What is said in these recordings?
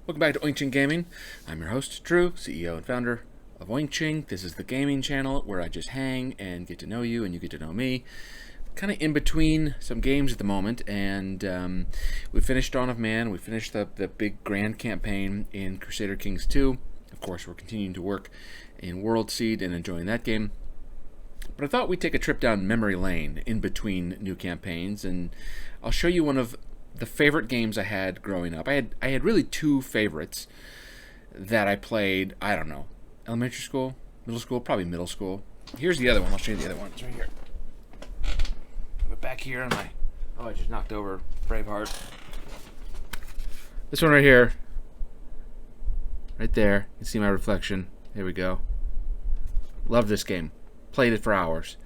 Welcome back to OinkChing Gaming. I'm your host, Drew, CEO and founder of OinkChing. This is the gaming channel where I just hang and get to know you and you get to know me. Kind of in between some games at the moment, and we finished Dawn of Man. We finished the big grand campaign in Crusader Kings 2. Of course, we're continuing to work in World Seed and enjoying that game. But I thought we'd take a trip down memory lane in between new campaigns, and I'll show you one of the favorite games I had growing up. I had really two favorites that I played, I don't know, elementary school, middle school, probably middle school. Here's the other one. I'll show you the other one. It's right here. But back here on my... Oh, I just knocked over Braveheart. This one right here. Right there. You can see my reflection. There we go. Love this game. Played it for hours.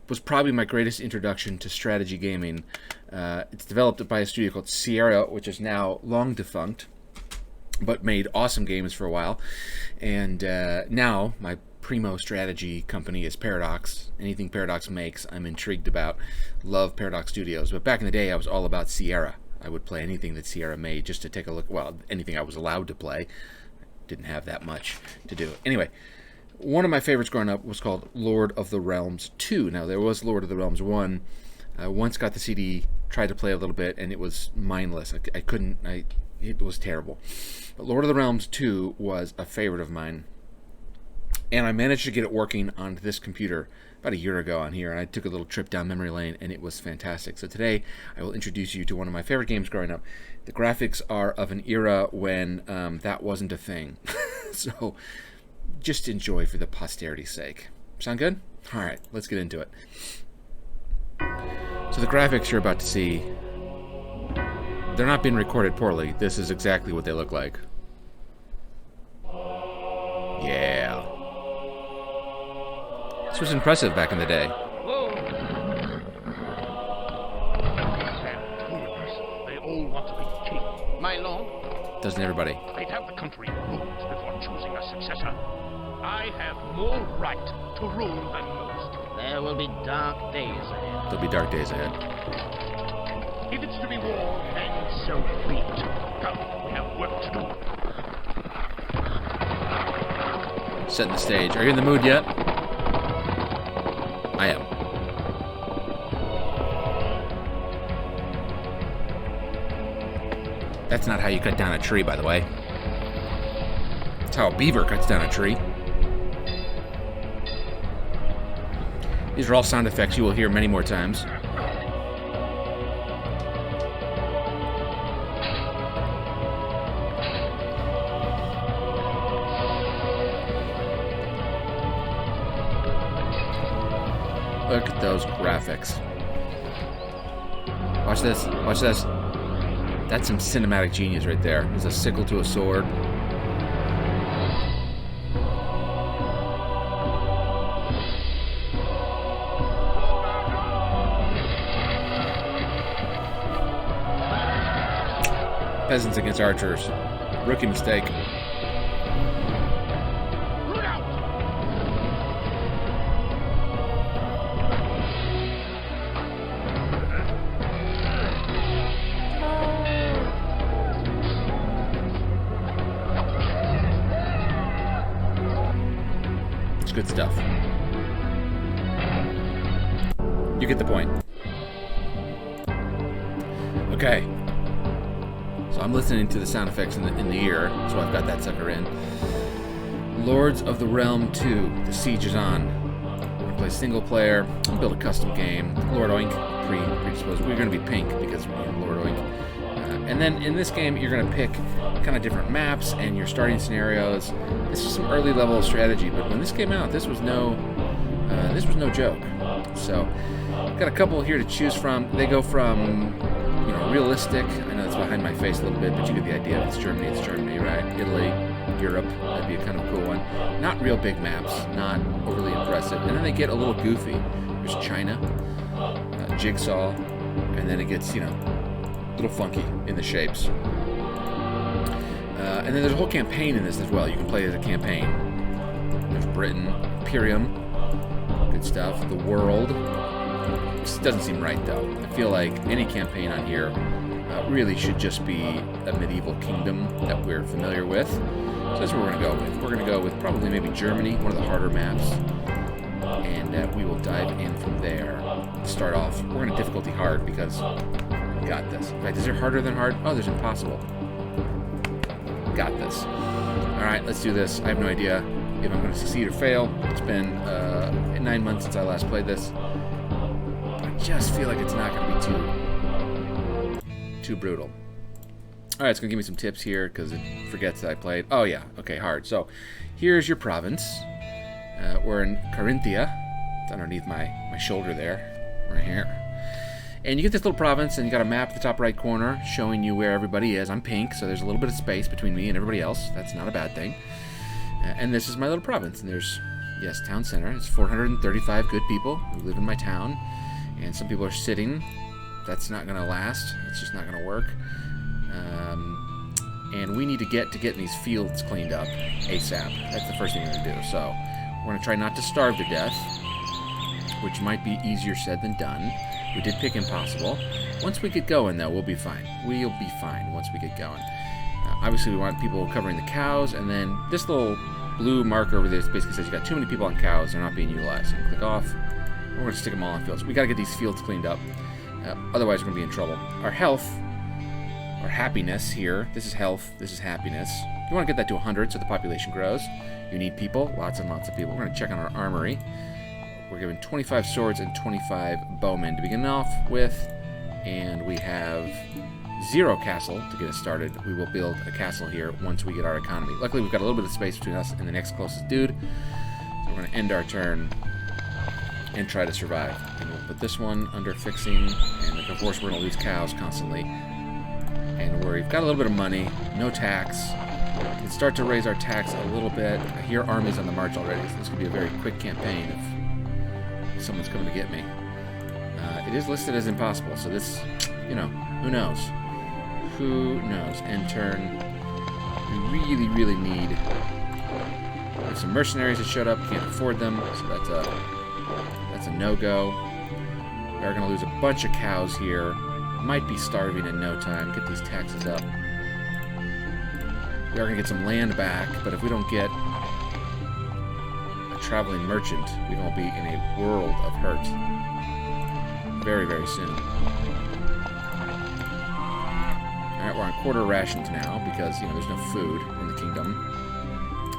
Was probably my greatest introduction to strategy gaming. It's developed by a studio called Sierra, which is now long defunct, but made awesome games for a while. And now my primo strategy company is Paradox. Anything Paradox makes, I'm intrigued about. Love Paradox Studios. But back in the day, I was all about Sierra. I would play anything that Sierra made just to take a look. Well, anything I was allowed to play. Didn't have that much to do. Anyway, one of my favorites growing up was called Lord of the Realms 2. Now, there was Lord of the Realms 1. I once got the CD, tried to play a little bit, and it was mindless. I couldn't, it was terrible. But Lord of the Realms 2 was a favorite of mine. And I managed to get it working on this computer about a year ago on here, and I took a little trip down memory lane, and it was fantastic. So today, I will introduce you to one of my favorite games growing up. The graphics are of an era when that wasn't a thing. So just enjoy for the posterity's sake. Sound good? All right, let's get into it. So the graphics you're about to see, they're not being recorded poorly. This is exactly what they look like. Yeah. This was impressive back in the day. They all want to be king. My lord. Doesn't everybody? They'd have the country ruled before choosing a successor. I have more right to rule than most. There will be dark days ahead. There'll be dark days ahead. If it's to be war, then so be it. Come, we have work to do. Setting the stage. Are you in the mood yet? I am. That's not how you cut down a tree, by the way. That's how a beaver cuts down a tree. These are all sound effects you will hear many more times. Look at those graphics. Watch this. Watch this. That's some cinematic genius right there. There's a sickle to a sword. Peasants against archers. Rookie mistake. Look out! It's good stuff. You get the point. Okay. So I'm listening to the sound effects in the ear, so I've got that sucker in. Lords of the Realm 2, the siege is on. We're gonna play single player, build a custom game. Lord Oink, predisposed. We're gonna be pink because we're Lord Oink. And then in this game, you're gonna pick kind of different maps and your starting scenarios. This is some early level strategy, but when this came out, this was no joke. So, got a couple here to choose from. They go from, realistic. I know it's behind my face a little bit, but you get the idea. If it's Germany, right? Italy, Europe, that'd be a kind of cool one. Not real big maps, not overly impressive. And then they get a little goofy. There's China, Jigsaw, and then it gets, a little funky in the shapes. And then there's a whole campaign in this as well. You can play as a campaign. There's Britain, Imperium, good stuff. The World. This doesn't seem right though. I feel like any campaign on here really should just be a medieval kingdom that we're familiar with. So that's what we're going to go with. We're going to go with probably maybe Germany, one of the harder maps. And we will dive in from there. Start off. We're going to difficulty hard because we got this. In fact, is there harder than hard? Oh, there's impossible. Got this. Alright, let's do this. I have no idea if I'm going to succeed or fail. It's been 9 months since I last played this. I just feel like it's not going to be too brutal. Alright, it's going to give me some tips here because it forgets that I played. Oh yeah, okay, hard. So, here's your province. We're in Carinthia. It's underneath my shoulder there. Right here. And you get this little province, and you got a map at the top right corner showing you where everybody is. I'm pink, so there's a little bit of space between me and everybody else. That's not a bad thing. And this is my little province. And there's, yes, town center. It's 435 good people who live in my town. And some people are sitting. That's not going to last. It's just not going to work. And we need to get these fields cleaned up ASAP. That's the first thing we're going to do. So we're going to try not to starve to death, which might be easier said than done. We did pick impossible. Once we get going, though, we'll be fine. We'll be fine once we get going. Obviously, we want people covering the cows, and then this little blue marker over there basically says you got too many people on cows. They're not being utilized. So you click off. We're going to stick them all on fields. We got to get these fields cleaned up. Otherwise, we're going to be in trouble. Our health, our happiness here. This is health. This is happiness. You want to get that to 100 so the population grows. You need people. Lots and lots of people. We're going to check on our armory. We're given 25 swords and 25 bowmen to begin off with, and we have 0 castle to get us started. We will build a castle here once we get our economy. Luckily, we've got a little bit of space between us and the next closest dude, so we're going to end our turn and try to survive. And we'll put this one under fixing, and of course we're going to lose cows constantly. And we've got a little bit of money, no tax. We can start to raise our tax a little bit. I hear armies on the march already, so this could be a very quick campaign if someone's coming to get me. It is listed as impossible, so this, you know, who knows? Who knows? End turn. We really, really need... There's some mercenaries that showed up, can't afford them, so that's a no-go. We are going to lose a bunch of cows here. Might be starving in no time. Get these taxes up. We are going to get some land back, but if we don't get a traveling merchant, we're going to be in a world of hurt. Very, very soon. Alright, we're on quarter rations now because, you know, there's no food in the kingdom.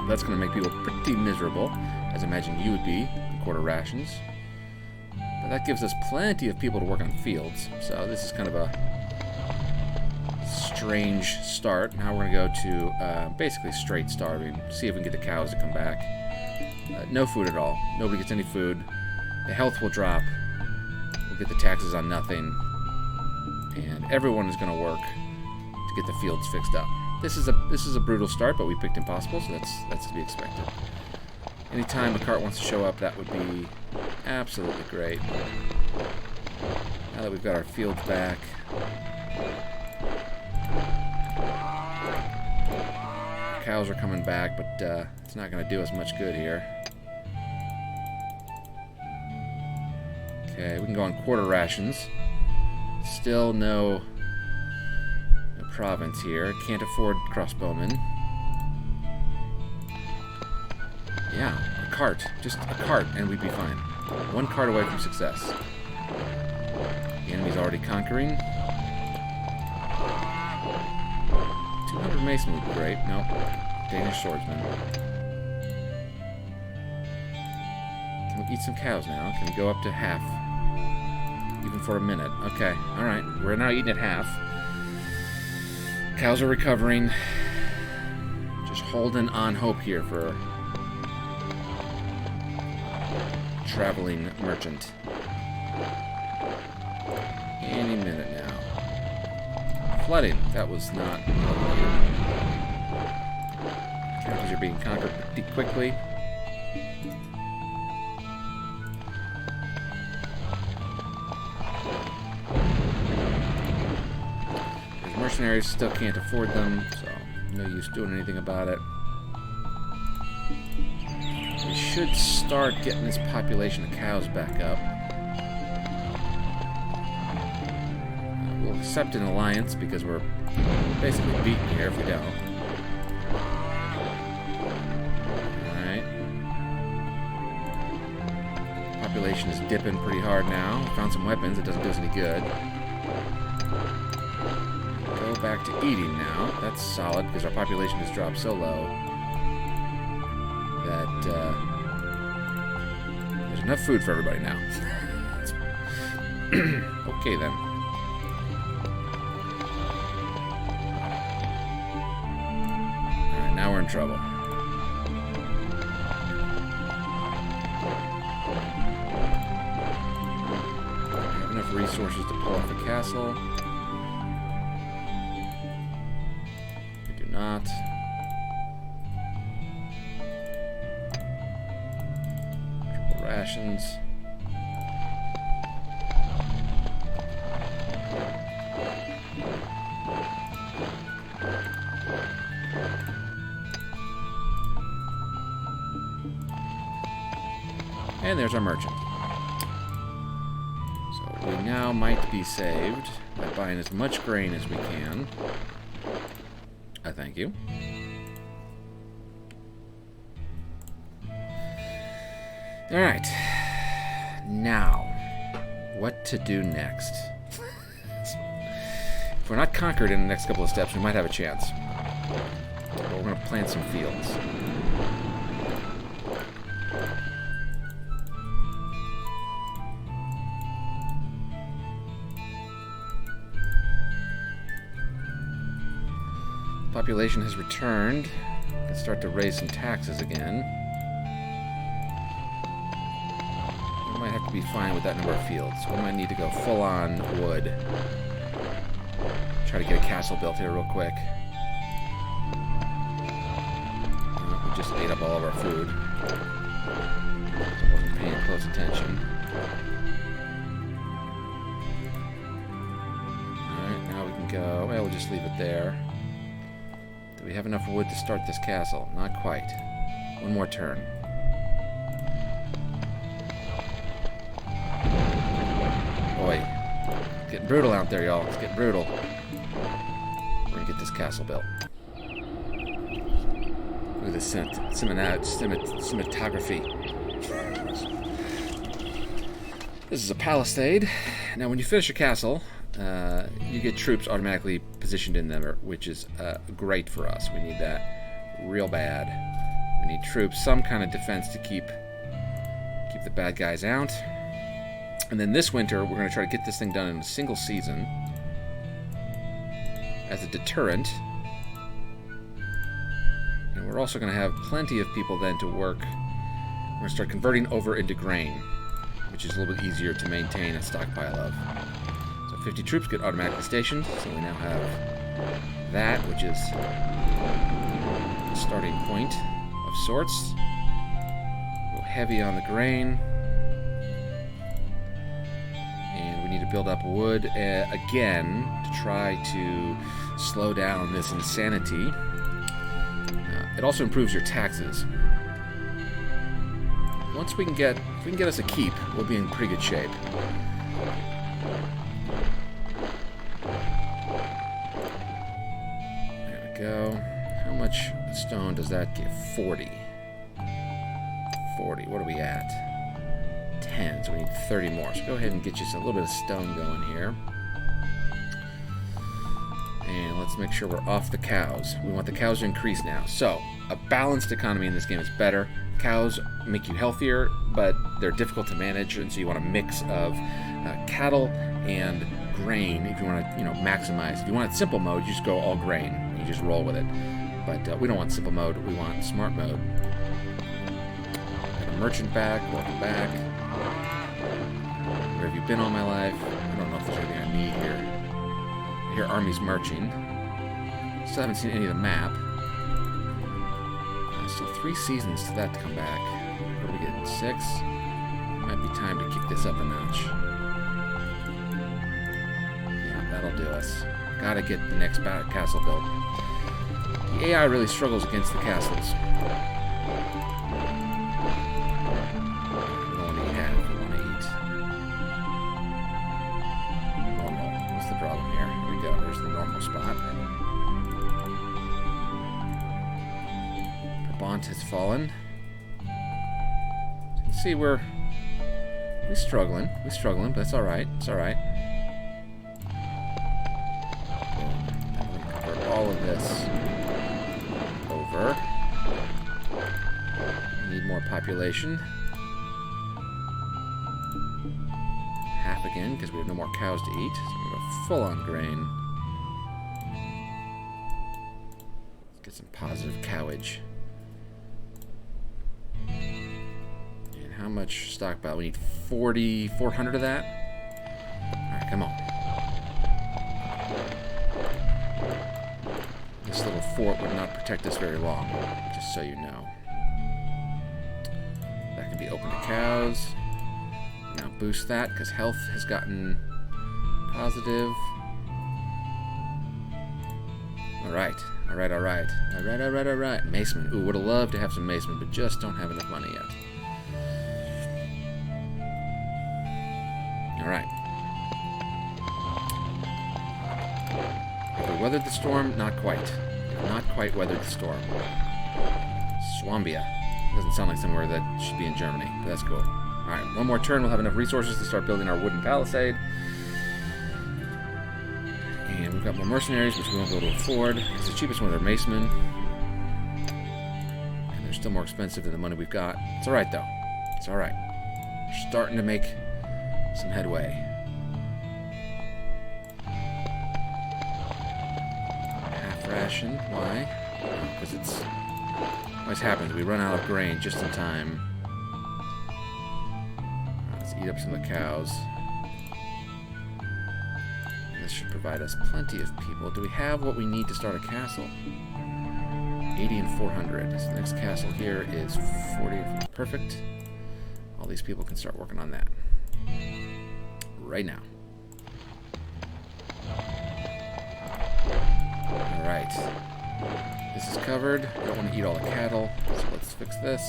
That's going to make people pretty miserable, as I imagine you would be, quarter rations. But that gives us plenty of people to work on fields, so this is kind of a strange start. Now we're going to go to basically straight starving. See if we can get the cows to come back. No food at all. Nobody gets any food. The health will drop. We'll get the taxes on nothing. And everyone is going to work to get the fields fixed up. This is a brutal start, but we picked impossible, so that's to be expected. Anytime a cart wants to show up, that would be absolutely great. Now that we've got our fields back. Our cows are coming back, but it's not going to do us much good here. Okay, we can go on quarter rations. Still no province here. Can't afford crossbowmen. Yeah, a cart. Just a cart, and we'd be fine. One cart away from success. The enemy's already conquering. 200 mason would be great. Nope. Danish swordsman. Can we eat some cows now? Can we go up to half? Even for a minute. Okay, alright. We're now eating at half. Cows are recovering. Just holding on hope here for traveling merchant. Any minute now. Flooding. That was not counties are being conquered pretty quickly. These mercenaries still can't afford them, so no use doing anything about it. We should start getting this population of cows back up. We'll We'll accept an alliance because we're basically beaten here if we don't. Alright. Population is dipping pretty hard now. Found some weapons. It doesn't do us any good. Go back to eating now. That's solid because our population has dropped so low that there's enough food for everybody now. Okay then. Alright, now we're in trouble. We have enough resources to pull off the castle. We do not. Triple rations. And there's our merchant. So we now might be saved by buying as much grain as we can. I thank you. Alright. Now, what to do next? If we're not conquered in the next couple of steps, we might have a chance. But we're going to plant some fields. Population has returned. Can start to raise some taxes again. We might have to be fine with that number of fields. We might need to go full on wood. Try to get a castle built here real quick. We just ate up all of our food. So I wasn't paying close attention. Alright, now we can go. Well, we'll just leave it there. Do we have enough wood to start this castle? Not quite. One more turn. Boy. It's getting brutal out there, y'all. It's getting brutal. We're gonna get this castle built. Look at this cinematography. This is a palisade. Now, when you finish a castle, you get troops automatically positioned in them, which is great for us. We need that real bad. We need troops, some kind of defense to keep the bad guys out. And then this winter, we're going to try to get this thing done in a single season as a deterrent. And we're also going to have plenty of people then to work. We're going to start converting over into grain, which is a little bit easier to maintain a stockpile of. 50 troops get automatically stationed, so we now have that, which is a starting point of sorts. Go heavy on the grain. And we need to build up wood again to try to slow down this insanity. It also improves your taxes. Once we can get, if we can get us a keep, we'll be in pretty good shape. Go. How much stone does that give? 40. 40. What are we at? 10. So we need 30 more. So go ahead and get you a little bit of stone going here. And let's make sure we're off the cows. We want the cows to increase now. So, a balanced economy in this game is better. Cows make you healthier, but they're difficult to manage, and so you want a mix of cattle and grain if you want to, maximize. If you want simple mode, you just go all grain. You just roll with it. But we don't want simple mode. We want smart mode. Got a merchant back. Welcome back. Where have you been all my life? I don't know if there's anything I need here. I hear armies marching. Still haven't seen any of the map. Still 3 seasons to that to come back. What are we getting? 6? Might be time to kick this up a notch. Yeah, that'll do us. Gotta get the next castle built. The AI really struggles against the castles. We don't want to eat half, we want to eat normal. What's the problem here? Bont has fallen. See, we're struggling. We're struggling, but it's alright. It's alright. I'm going to cover all of this over. We need more population. Half again, because we have no more cows to eat. So we're going to go full on grain. Let's get some positive cowage. How much stockpile? We need 400 of that? Alright, come on. This little fort would not protect us very long, just so you know. That can be open to cows. Now boost that, because health has gotten positive. Alright, alright, alright. Alright, alright, alright. Maceman. Ooh, would have loved to have some maceman, but just don't have enough money yet. Alright. Have we weathered the storm? Not quite. Not quite weathered the storm. Swambia. Doesn't sound like somewhere that should be in Germany, but that's cool. Alright, one more turn, we'll have enough resources to start building our wooden palisade. And we've got more mercenaries, which we won't be able to afford. It's the cheapest one of our macemen. And they're still more expensive than the money we've got. It's alright, though. It's alright. We're starting to make some headway. Half ration. Why? Because it's always happens. We run out of grain just in time. Let's eat up some of the cows. This should provide us plenty of people. Do we have what we need to start a castle? 80 and 400. So the next castle here is 40. Perfect. All these people can start working on that right now. Alright. This is covered. I don't want to eat all the cattle, so let's fix this.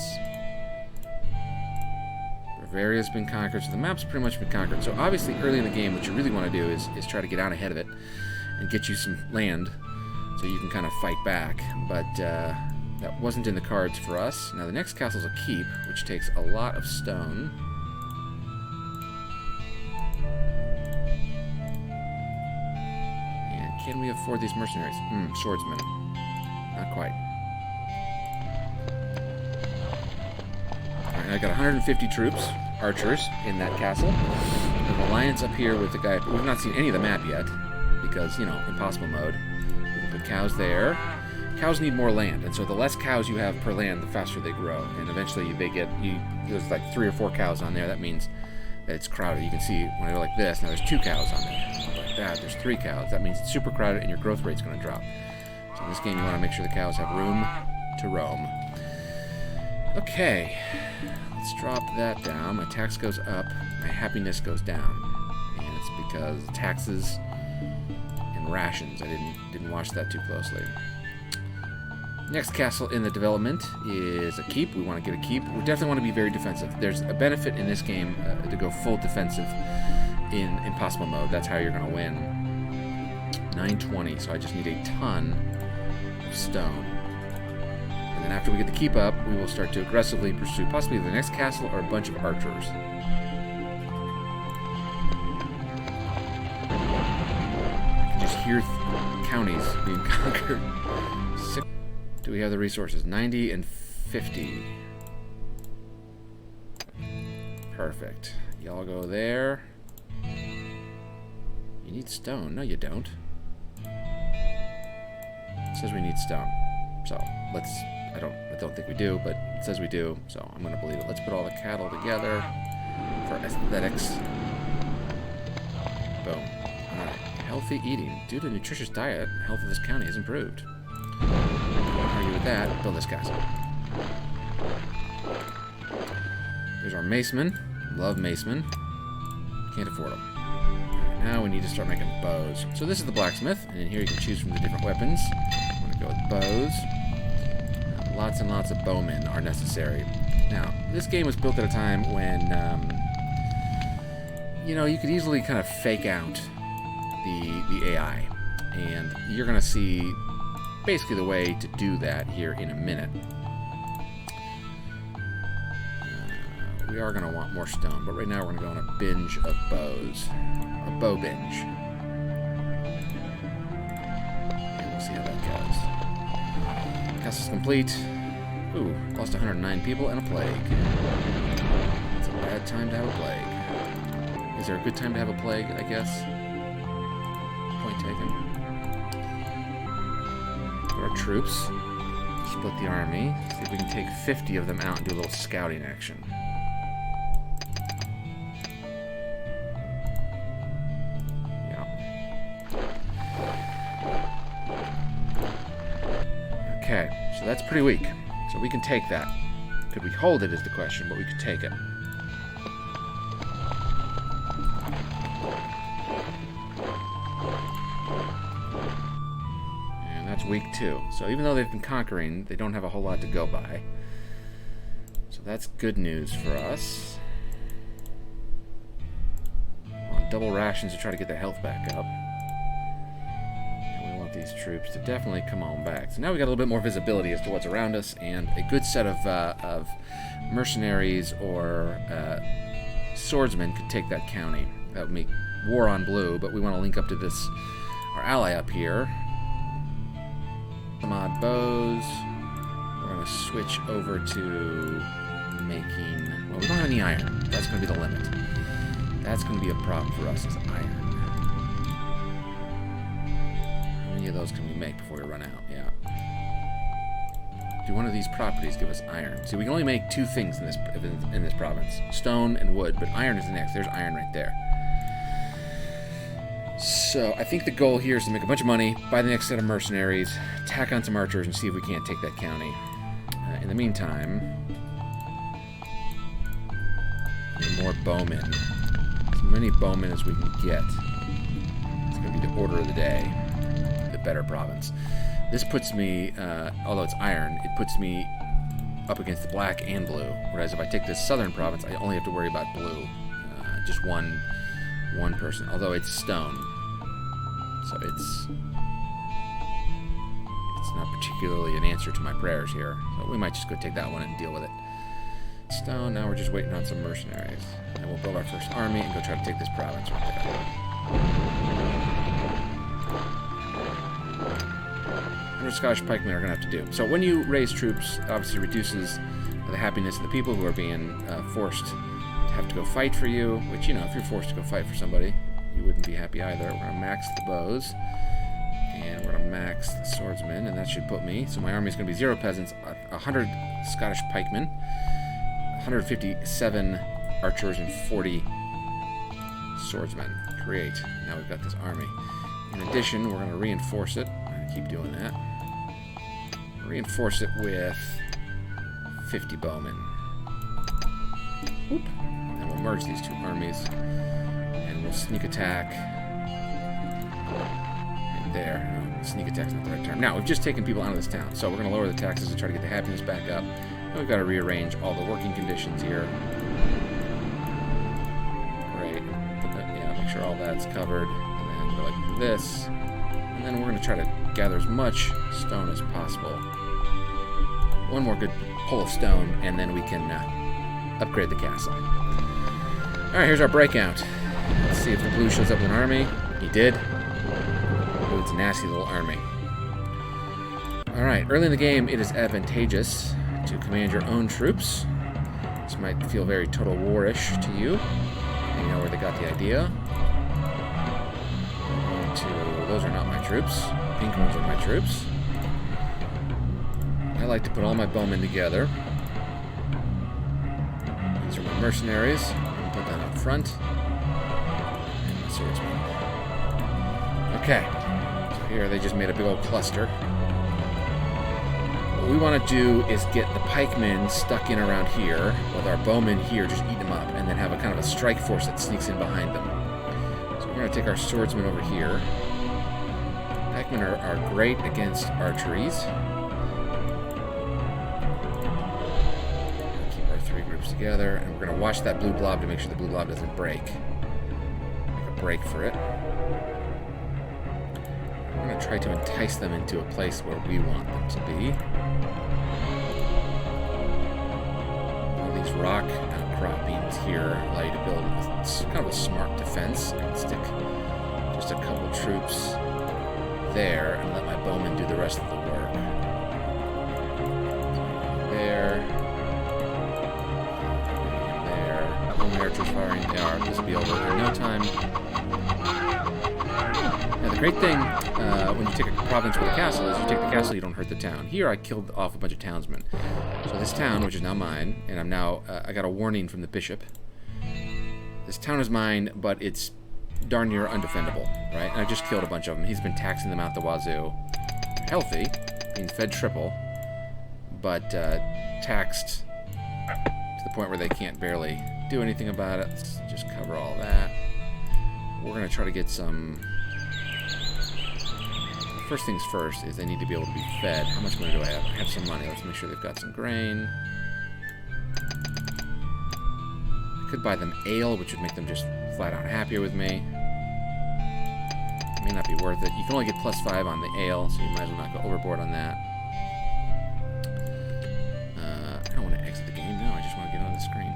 Bavaria's been conquered, so the map's pretty much been conquered. So obviously early in the game, what you really want to do is try to get out ahead of it and get you some land so you can kind of fight back. But that wasn't in the cards for us. Now the next castle's a keep, which takes a lot of stone. Can we afford these mercenaries? Swordsmen. Not quite. Alright, I got 150 troops, archers, in that castle. An alliance up here with the guy. We've not seen any of the map yet, because, you know, impossible mode. We can put cows there. Cows need more land, and so the less cows you have per land, the faster they grow. And eventually they get, there's like 3 or 4 cows on there. That means that it's crowded. You can see when I go like this, now there's 2 cows on there. That, there's 3 cows. That means it's super crowded and your growth rate's going to drop. So in this game, you want to make sure the cows have room to roam. Okay, let's drop that down. My tax goes up, my happiness goes down, and it's because taxes and rations. I didn't watch that too closely. Next castle in the development is a keep. We want to get a keep. We definitely want to be very defensive. There's a benefit in this game to go full defensive in impossible mode. That's how you're going to win. 920, so I just need a ton of stone. And then after we get the keep up, we will start to aggressively pursue possibly the next castle or a bunch of archers. I can just hear counties being conquered. Do we have the resources? 90 and 50. Perfect. Y'all go there. You need stone. No, you don't. It says we need stone. So, let's... I don't think we do, but it says we do, so I'm going to believe it. Let's put all the cattle together for aesthetics. Boom. Alright. Healthy eating. Due to nutritious diet, health of this county has improved. Don't argue with that. Build this castle. There's our macemen. Love macemen. Can't afford them. Right, now we need to start making bows. So this is the blacksmith, and in here you can choose from the different weapons. I'm going to go with bows. Lots and lots of bowmen are necessary. Now, this game was built at a time when, you know, you could easily kind of fake out the AI. And you're going to see basically the way to do that here in a minute. we are going to want more stone, but right now we're going to go on a binge of bows. A bow binge. And we'll see how that goes. Castle's complete. Ooh, lost 109 people and a plague. It's a bad time to have a plague. Is there a good time to have a plague, I guess? Point taken. Our troops. Split the army. See if we can take 50 of them out and do a little scouting action. Yeah. Okay, so that's pretty weak. So we can take that. Could we hold it is the question, but we could take it. Week 2. So even though they've been conquering, they don't have a whole lot to go by. So that's good news for us. We're on double rations to try to get their health back up. And we want these troops to definitely come on back. So now we got a little bit more visibility as to what's around us, and a good set of mercenaries or swordsmen could take that county. That would make war on blue, but we want to link up to this, our ally up here. Some odd bows. We're going to switch over to making... Well, we don't have any iron. That's going to be the limit. That's going to be a problem for us, is iron. How many of those can we make before we run out? Yeah. Do one of these properties give us iron? See, we can only make 2 things in this province. Stone and wood, but iron is the next. There's iron right there. So I think the goal here is to make a bunch of money, buy the next set of mercenaries, tack on some archers, and see if we can't take that county. In the meantime, more bowmen. As many bowmen as we can get. It's going to be the order of the day. The better province. This puts me, although it's iron, it puts me up against the black and blue. Whereas if I take this southern province, I only have to worry about blue. Just one person, although it's stone, so it's not particularly an answer to my prayers here. So we might just go take that one and deal with it. Stone. Now we're just waiting on some mercenaries, and we'll build our first army and go try to take this province right there. 100 Scottish pikemen are going to have to do. So when you raise troops, it obviously reduces the happiness of the people who are being forced have to go fight for you, which, you know, if you're forced to go fight for somebody, you wouldn't be happy either. We're going to max the bows, and we're going to max the swordsmen, and that should put me, so my army is going to be 0 peasants, 100 Scottish pikemen, 157 archers, and 40 swordsmen. Great. Now we've got this army. In addition, we're going to reinforce it. I'm going to keep doing that. Reinforce it with 50 bowmen. Whoop. And we'll merge these 2 armies, and we'll sneak attack. And there. No, sneak attack's not the right term. Now, we've just taken people out of this town, so we're going to lower the taxes and try to get the happiness back up. And we've got to rearrange all the working conditions here. Great. Yeah, make sure all that's covered. And then go like this. And then we're going to try to gather as much stone as possible. One more good pull of stone, and then we can upgrade the castle. Alright, here's our breakout. Let's see if the blue shows up with an army. He did. Oh, it's a nasty little army. Alright, early in the game, it is advantageous to command your own troops. This might feel very Total War-ish to you. You know where they got the idea. Those are not my troops. Pink ones are my troops. I like to put all my bowmen together. These are my mercenaries. I'm going to put that up front. And my swordsmen. Okay. So here they just made a big old cluster. What we want to do is get the pikemen stuck in around here, with our bowmen here just eat them up, and then have a kind of a strike force that sneaks in behind them. So we're going to take our swordsmen over here. Pikemen are great against archeries. Keep our 3 groups together, and we're going to watch that blue blob to make sure the blue blob doesn't break. Make a break for it. I'm going to try to entice them into a place where we want them to be. These rock outcroppings here allow you to build kind of a smart defense. I can stick just a couple troops there and let my bowmen do the rest of the work. There. Bowman archers firing. They are. This will be over in no time. Now the great thing when you take a province with a castle is you take the castle, you don't hurt the town. Here I killed off a bunch of townsmen. So this town, which is now mine, and I'm now, I got a warning from the bishop. This town is mine, but it's darn near undefendable, right? And I just killed a bunch of them. He's been taxing them out the wazoo. Healthy, being fed triple, but taxed to the point where they can't barely do anything about it. Let's just cover all that. We're going to try to get some... First things first is they need to be able to be fed. How much money do I have? I have some money. Let's make sure they've got some grain. I could buy them ale, which would make them just flat out happier with me. It may not be worth it. You can only get +5 on the ale, so you might as well not go overboard on that. I don't want to exit the game. No, I just want to get on the screen.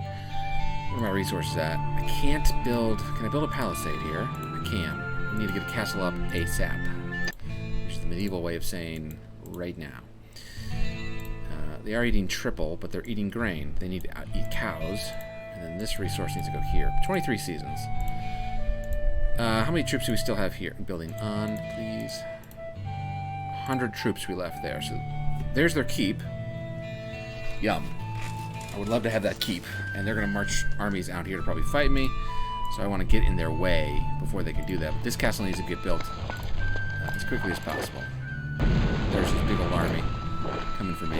Where are my resources at? I can't build... Can I build a palisade here? I can. I need to get a castle up ASAP. Which is the medieval way of saying right now. They are eating triple, but they're eating grain. They need to eat cows. And then this resource needs to go here. 23 seasons. How many troops do we still have here? Building on, please. 100 troops we left there. So there's their keep. Yum. I would love to have that keep. And they're going to march armies out here to probably fight me. So I want to get in their way before they can do that. But this castle needs to get built as quickly as possible. There's this big old army coming for me.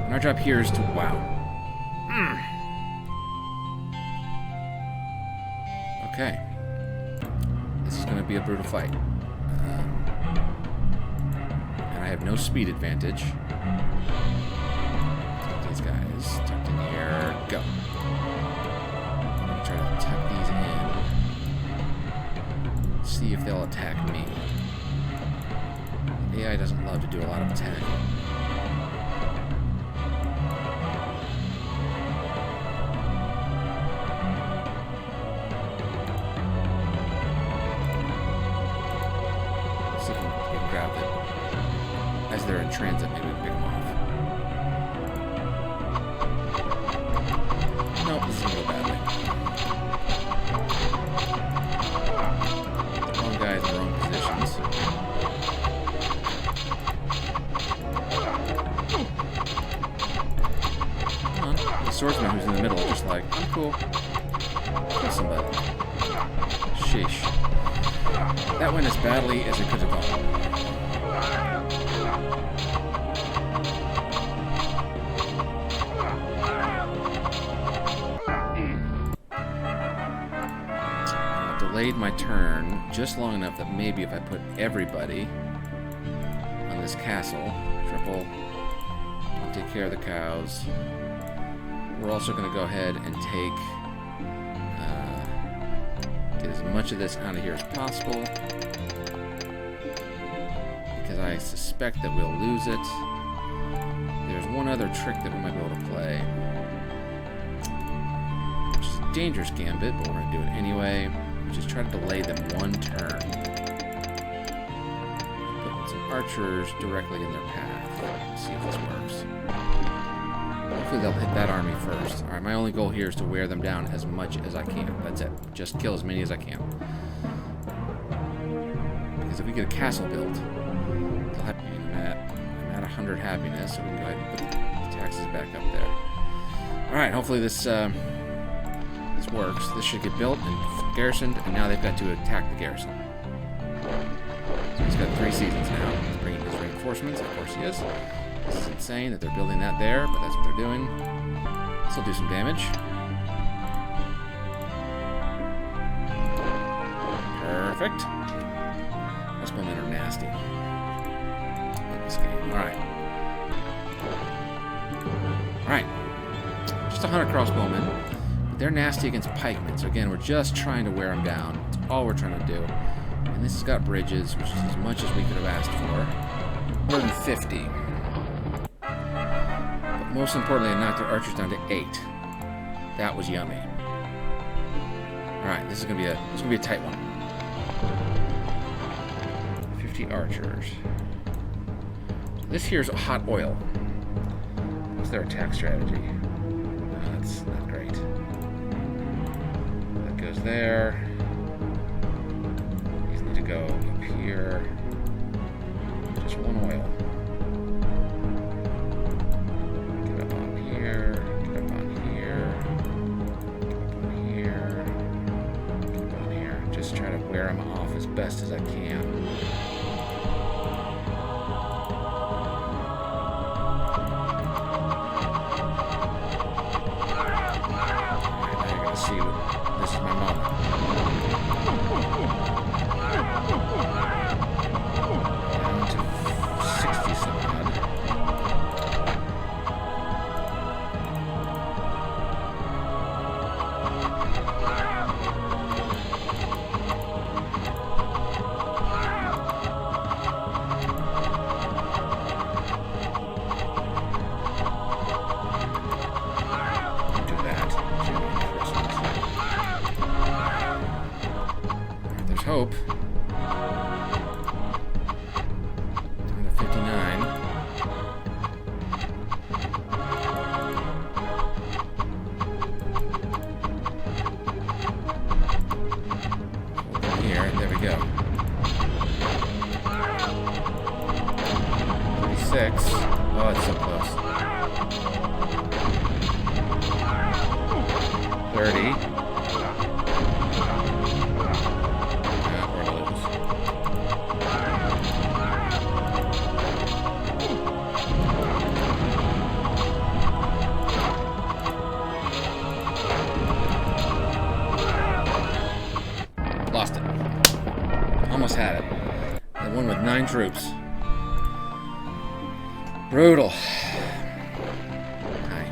And our job here is to... Wow. Okay. This is going to be a brutal fight. And I have no speed advantage. Take these guys. Tucked in here. Go. I'm going to try to tuck these in. See if they'll attack me. The AI doesn't love to do a lot of attacking. See if we can grab it. As they're in transit, maybe we can pick them off. No, this is going to go badly. The wrong guys in the wrong positions. Come on. The swordsman who's in the middle is just like, I'm cool. Kill somebody. Sheesh. That went as badly as it could have gone. I've delayed my turn just long enough that maybe if I put everybody on this castle, triple, I'll take care of the cows. We're also going to go ahead and take... get as much of this out of here as possible, because I suspect that we'll lose it. There's one other trick that we might be able to play, which is a dangerous gambit, but we're going to do it anyway, which is try to delay them one turn. Put some archers directly in their path. Let's see if this works. Hopefully they'll hit that army first. Alright, my only goal here is to wear them down as much as I can. That's it. Just kill as many as I can. Because if we get a castle built, they'll have... I'm at 100 happiness, so we can go ahead and put the taxes back up there. Alright, hopefully this works. This should get built and garrisoned, and now they've got to attack the garrison. So he's got 3 seasons now. He's bringing his reinforcements. Of course he is. This is insane that they're building that there, but that's what they're doing. This will do some damage. Perfect. Most bowmen are nasty in this game. Alright. Alright. Just 100 crossbowmen. But they're nasty against pikemen. So again, we're just trying to wear them down. That's all we're trying to do. And this has got bridges, which is as much as we could have asked for. 150. Most importantly, I knocked their archers down to 8. That was yummy. Alright, this is gonna be a tight one. 50 archers. This here's hot oil. What's their attack strategy? That's not great. That goes there. These need to go up here. Just one oil. Get up on here. Get up on here. Get up on here. Get up on here. Just try to wear them off as best as I can. See, this is my moment. Down to 60 some odd. Do that. There's hope. Down to 59. Hold here. There we go. 36. Oh, it's so close. 30. Lost it. Almost had it. That one with 9 troops. Brutal. Hi.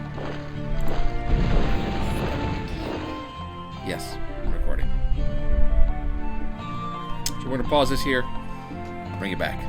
Yes, I'm recording. So we're going to pause this here. Bring it back.